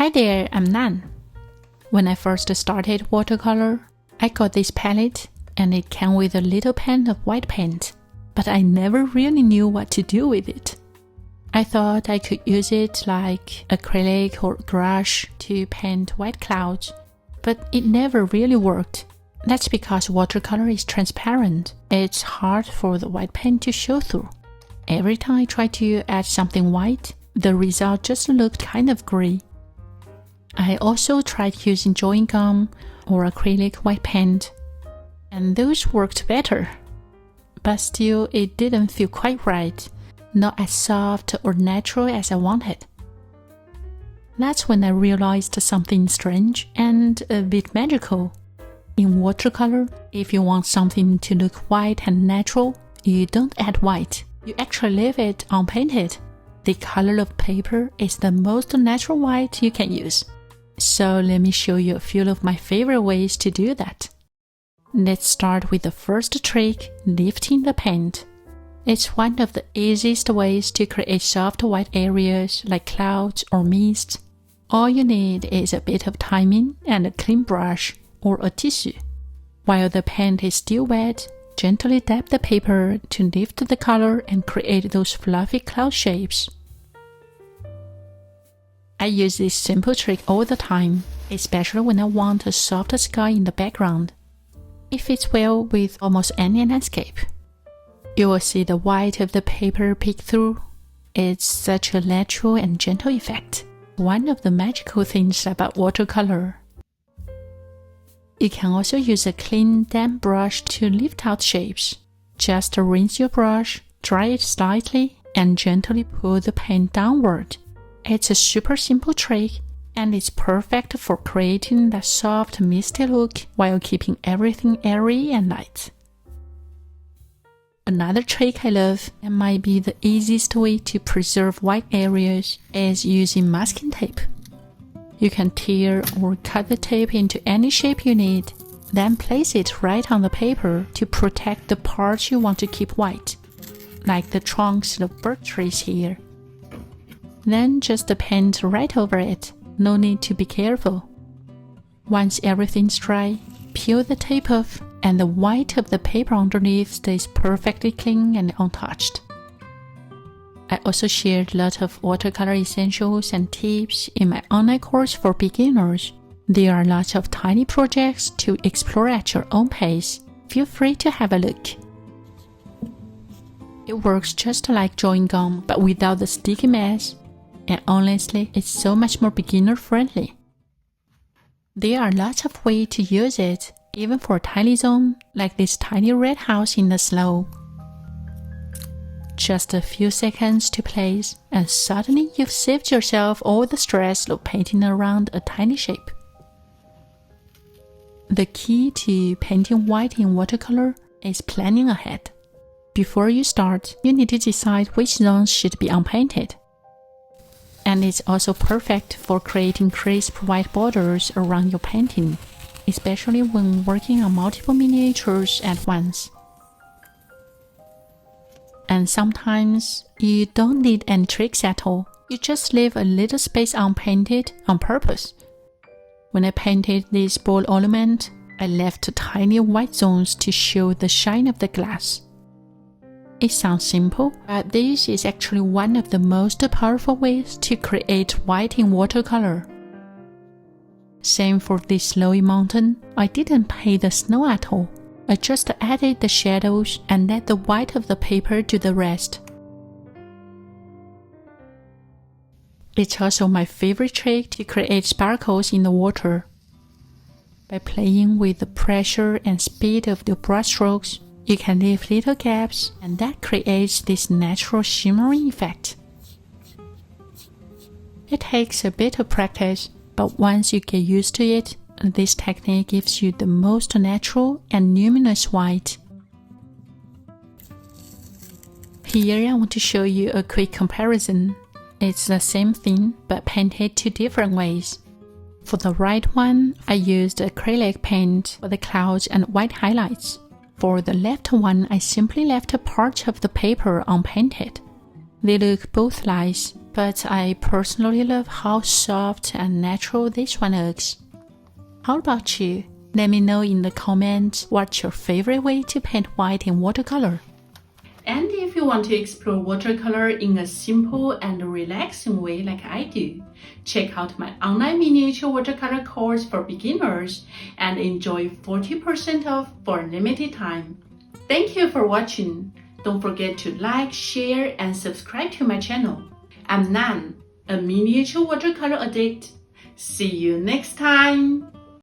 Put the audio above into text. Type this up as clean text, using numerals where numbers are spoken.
Hi there, I'm Nan. When I first started watercolor, I got this palette and it came with a little pan of white paint, but I never really knew what to do with it. I thought I could use it like acrylic or gouache to paint white clouds, but it never really worked. That's because watercolor is transparent. It's hard for the white paint to show through. Every time I tried to add something white, the result just looked kind of gray. I also tried using drawing gum or acrylic white paint, and those worked better. But still, it didn't feel quite right, not as soft or natural as I wanted. That's when I realized something strange and a bit magical. In watercolor, if you want something to look white and natural, you don't add white. You actually leave it unpainted. The color of paper is the most natural white you can use. So let me show you a few of my favorite ways to do that. Let's start with the first trick, lifting the paint. It's one of the easiest ways to create soft white areas like clouds or mist. All you need is a bit of timing and a clean brush or a tissue. While the paint is still wet, gently dab the paper to lift the color and create those fluffy cloud shapes. I use this simple trick all the time, especially when I want a soft sky in the background. It fits well with almost any landscape. You will see the white of the paper peek through. It's such a natural and gentle effect. One of the magical things about watercolor. You can also use a clean, damp brush to lift out shapes. Just rinse your brush, dry it slightly, and gently pull the paint downward. It's a super simple trick, and it's perfect for creating that soft, misty look while keeping everything airy and light. Another trick I love, and might be the easiest way to preserve white areas, is using masking tape. You can tear or cut the tape into any shape you need, then place it right on the paper to protect the parts you want to keep white, like the trunks of birch trees here. Then just paint right over it, no need to be careful. Once everything's dry, peel the tape off, and the white of the paper underneath stays perfectly clean and untouched. I also shared a lot of watercolor essentials and tips in my online course for beginners. There are lots of tiny projects to explore at your own pace. Feel free to have a look. It works just like drawing gum, but without the sticky mess. And honestly, it's so much more beginner-friendly. There are lots of ways to use it, even for a tiny zone, like this tiny red house in the snow. Just a few seconds to place, and suddenly you've saved yourself all the stress of painting around a tiny shape. The key to painting white in watercolor is planning ahead. Before you start, you need to decide which zones should be unpainted. And it's also perfect for creating crisp white borders around your painting, especially when working on multiple miniatures at once. And sometimes you don't need any tricks at all. You just leave a little space unpainted on purpose. When I painted this ball ornament, I left tiny white zones to show the shine of the glass. It sounds simple, but this is actually one of the most powerful ways to create white in watercolor. Same for this snowy mountain. I didn't paint the snow at all. I just added the shadows and let the white of the paper do the rest. It's also my favorite trick to create sparkles in the water. By playing with the pressure and speed of the brush strokes, you can leave little gaps, and that creates this natural shimmering effect. It takes a bit of practice, but once you get used to it, this technique gives you the most natural and luminous white. Here I want to show you a quick comparison. It's the same thing, but painted two different ways. For the right one, I used acrylic paint for the clouds and white highlights. For the left one, I simply left a part of the paper unpainted. They look both nice, but I personally love how soft and natural this one looks. How about you? Let me know in the comments what's your favorite way to paint white in watercolor. And if you want to explore watercolor in a simple and relaxing way like I do, check out my online miniature watercolor course for beginners and enjoy 40% off for a limited time. Thank you for watching. Don't forget to like, share, and subscribe to my channel. I'm Nan, a miniature watercolor addict. See you next time!